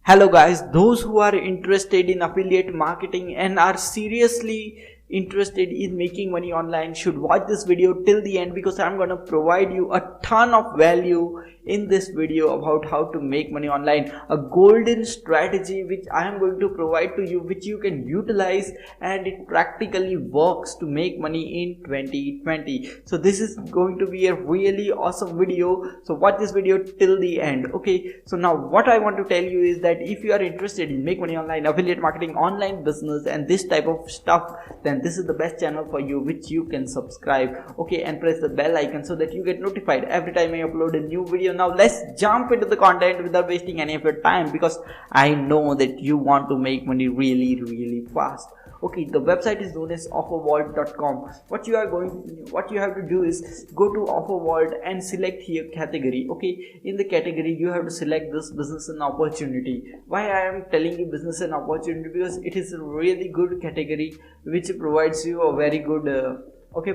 Hello guys, those who are interested in affiliate marketing and are seriously interested in making money online should watch this video till the end, because I'm going to provide you a ton of value in this video about how to make money online, a golden strategy which I am going to provide to you, which you can utilize and it practically works to make money in 2020. So this is going to be a really awesome video, so watch this video till the end. Okay, so now what I want to tell you is that if you are interested in make money online, affiliate marketing, online business and this type of stuff, then this is the best channel for you, which you can subscribe, okay, and press the bell icon so that you get notified every time I upload a new video. Now let's jump into the content without wasting any of your time, because I know that you want to make money really fast. Okay, the website is known as offervault.com. What you have to do is go to Offervault and select here category. Okay, in the category you have to select this business and opportunity. Why I am telling you business and opportunity? Because it is a really good category which provides you a very good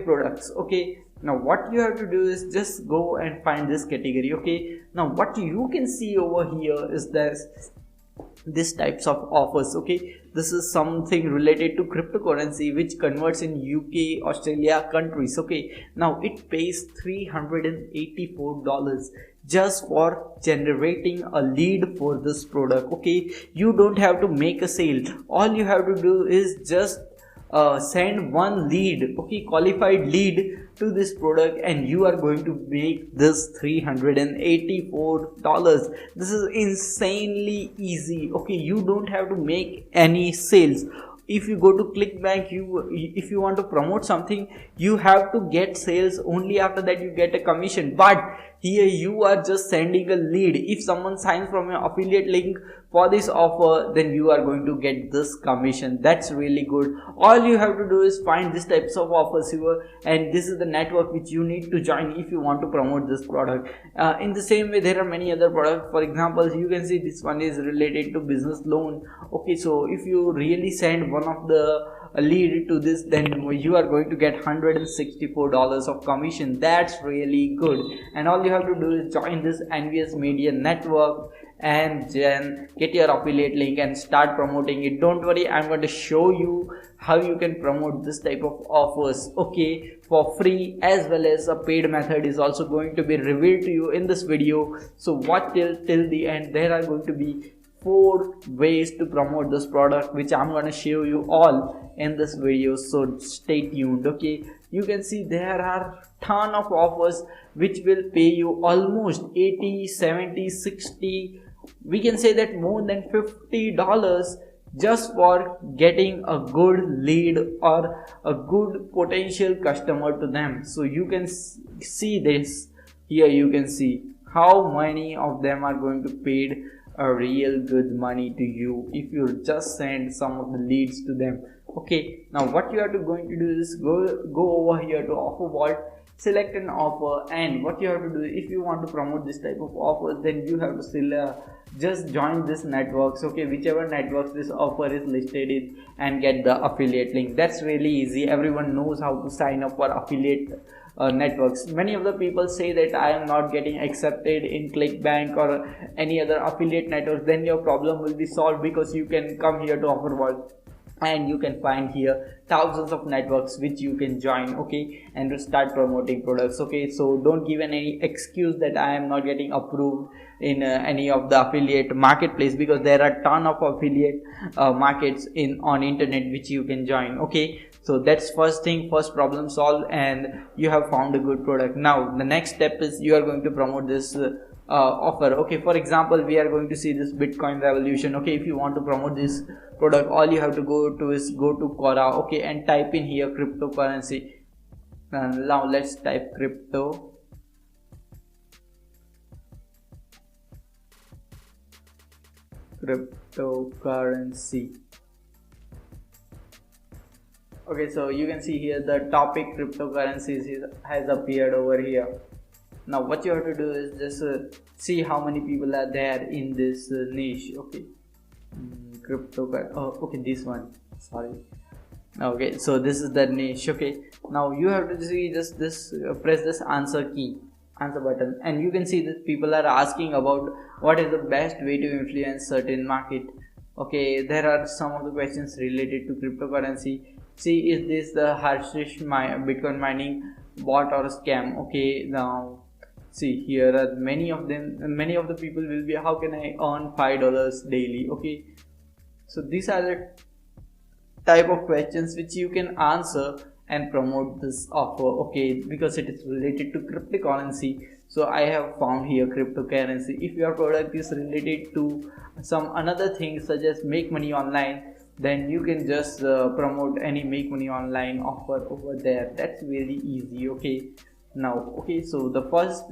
products. Okay, now what you have to do is just go and find this category. Okay, now what you can see over here is this types of offers. Okay, this is something related to cryptocurrency which converts in UK, Australia countries. Okay, now it pays $384 just for generating a lead for this product. Okay, you don't have to make a sale. All you have to do is just send one lead, okay, qualified lead to this product, and you are going to make this $384. This is insanely easy. Okay, you don't have to make any sales. If you go to clickbank, if you want to promote something, you have to get sales. Only after that you get a commission. But here you are just sending a lead. If someone signs from your affiliate link for this offer, then you are going to get this commission. That's really good. All you have to do is find these types of offers here, and this is the network which you need to join if you want to promote this product. In the same way, there are many other products. For example, you can see this one is related to business loan. Okay, so if you really send one of the lead to this, then you are going to get $164 of commission. That's really good. And all you have to do is join this NVS Media network and then get your affiliate link and start promoting it. Don't worry, I'm going to show you how you can promote this type of offers, okay, for free, as well as a paid method is also going to be revealed to you in this video. So watch till the end. There are going to be 4 ways to promote this product, which I'm going to show you all in this video, so stay tuned. Okay, you can see there are ton of offers which will pay you almost 80, 70, 60, we can say that more than $50 just for getting a good lead or a good potential customer to them. So you can see this here. You can see how many of them are going to pay a real good money to you if you just send some of the leads to them. Okay, now what you are going to do is go over here to Offervault, select an offer, and what you have to do, if you want to promote this type of offers, then you have to just join this networks, okay, whichever networks this offer is listed in, and get the affiliate link. That's really easy. Everyone knows how to sign up for affiliate networks. Many of the people say that I am not getting accepted in clickbank or any other affiliate networks. Then your problem will be solved, because you can come here to Offervault and you can find here thousands of networks which you can join, okay, and to start promoting products. Okay, so don't give any excuse that I am not getting approved in any of the affiliate marketplace, because there are ton of affiliate markets on internet which you can join. Okay, so that's first problem solved, and you have found a good product. Now the next step is you are going to promote this offer. Okay, for example, we are going to see this Bitcoin revolution. Okay, if you want to promote this product, all you have to go to is go to Quora, okay, and type in here cryptocurrency. And now let's type cryptocurrency. Okay, so you can see here the topic cryptocurrencies has appeared over here. Now what you have to do is just see how many people are there in this niche. Okay, cryptocurrency. Oh, okay, this one, sorry. Okay, so this is the niche. Okay, now you have to see just this press this answer button, and you can see that people are asking about what is the best way to influence certain market? Okay, there are some of the questions related to cryptocurrency. See, is this the Harshish Bitcoin mining bot or scam? Okay, now see, here are many of them, and many of the people will be, how can I earn $5 daily? Okay, so these are the type of questions which you can answer and promote this offer. Okay, because it is related to cryptocurrency, so I have found here cryptocurrency. If your product is related to some another thing such as make money online, then you can just promote any make money online offer over there. That's very easy. Okay, now okay, so the first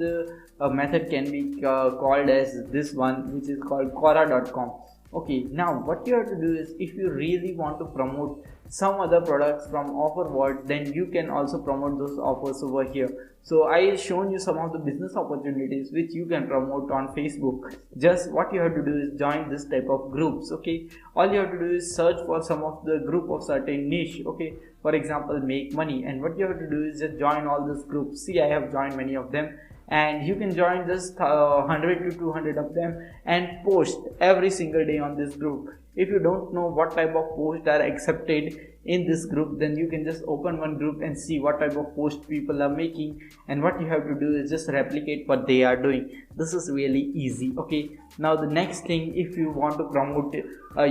method can be called as this one, which is called Quora.com. Okay, now what you have to do is, if you really want to promote some other products from OfferWord, then you can also promote those offers over here. So I shown you some of the business opportunities which you can promote on Facebook. Just what you have to do is join this type of groups. Okay, all you have to do is search for some of the group of certain niche. Okay, for example, make money, and what you have to do is just join all these groups. See, I have joined many of them, and you can join just 100 to 200 of them and post every single day on this group. If you don't know what type of posts are accepted in this group, then you can just open one group and see what type of post people are making, and what you have to do is just replicate what they are doing. This is really easy. Okay, now the next thing, if you want to promote it,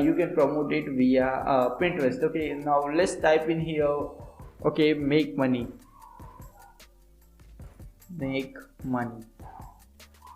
you can promote it via Pinterest. Okay, now let's type in here, okay, make money.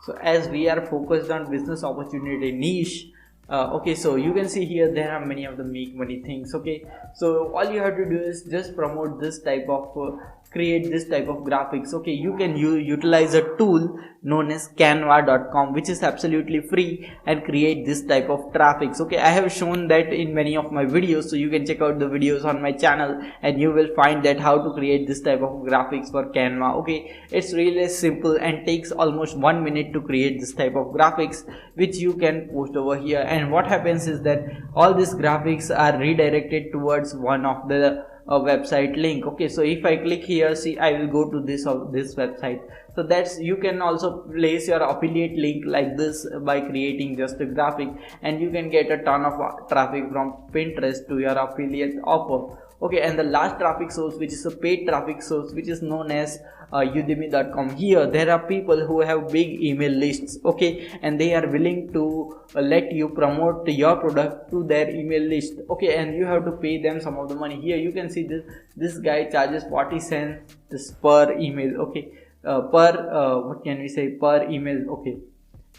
So as we are focused on business opportunity niche, okay, so you can see here there are many of the make money things. Okay, so all you have to do is just promote this type of create this type of graphics. Okay, you can utilize a tool known as canva.com, which is absolutely free, and create this type of traffics. Okay, I have shown that in many of my videos, so you can check out the videos on my channel and you will find that how to create this type of graphics for Canva. Okay, it's really simple and takes almost 1 minute to create this type of graphics, which you can post over here. And what happens is that all these graphics are redirected towards one of the website link. Okay, so if I click here, see, I will go to this website. So that's, you can also place your affiliate link like this by creating just a graphic, and you can get a ton of traffic from Pinterest to your affiliate offer. Okay, and the last traffic source, which is a paid traffic source, which is known as udemy.com. Here there are people who have big email lists. Okay, and they are willing to let you promote your product to their email list. Okay, and you have to pay them some of the money. Here you can see this guy charges 40 cents per email. Okay, what can we say, per email. Okay,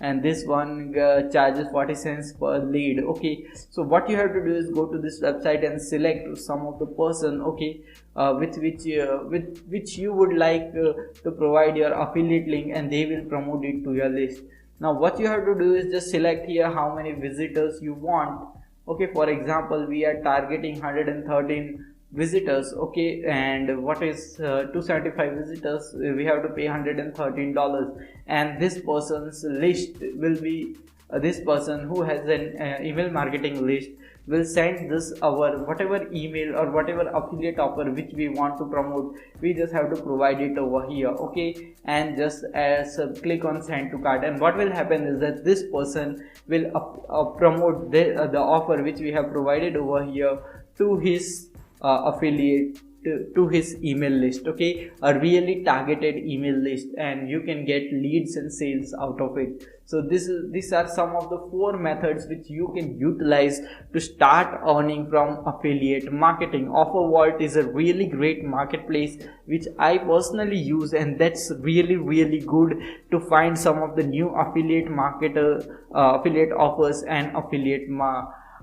and this one charges 40 cents per lead. Okay, so what you have to do is go to this website and select some of the person, okay, with which you would like to provide your affiliate link, and they will promote it to your list. Now what you have to do is just select here how many visitors you want. Okay, for example, we are targeting 113 visitors. Okay, and what is 275 visitors, we have to pay $113, and this person's list will be this person who has an email marketing list will send this our whatever email or whatever affiliate offer which we want to promote. We just have to provide it over here. Okay, and just as click on send to cart, and what will happen is that this person will promote the offer which we have provided over here to his affiliate, to his email list. Okay, a really targeted email list, and you can get leads and sales out of it. So these are some of the 4 methods which you can utilize to start earning from affiliate marketing. OfferWord is a really great marketplace which I personally use, and that's really good to find some of the new affiliate affiliate offers and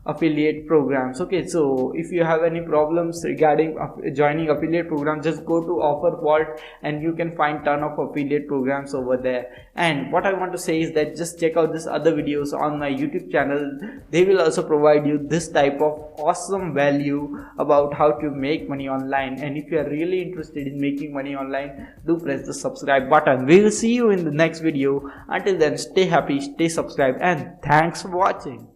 affiliate programs. Okay, so if you have any problems regarding joining affiliate program, just go to OfferWord and you can find ton of affiliate programs over there. And what I want to say is that just check out this other videos on my YouTube channel. They will also provide you this type of awesome value about how to make money online. And if you are really interested in making money online, do press the subscribe button. We will see you in the next video. Until then, stay happy, stay subscribed, and thanks for watching.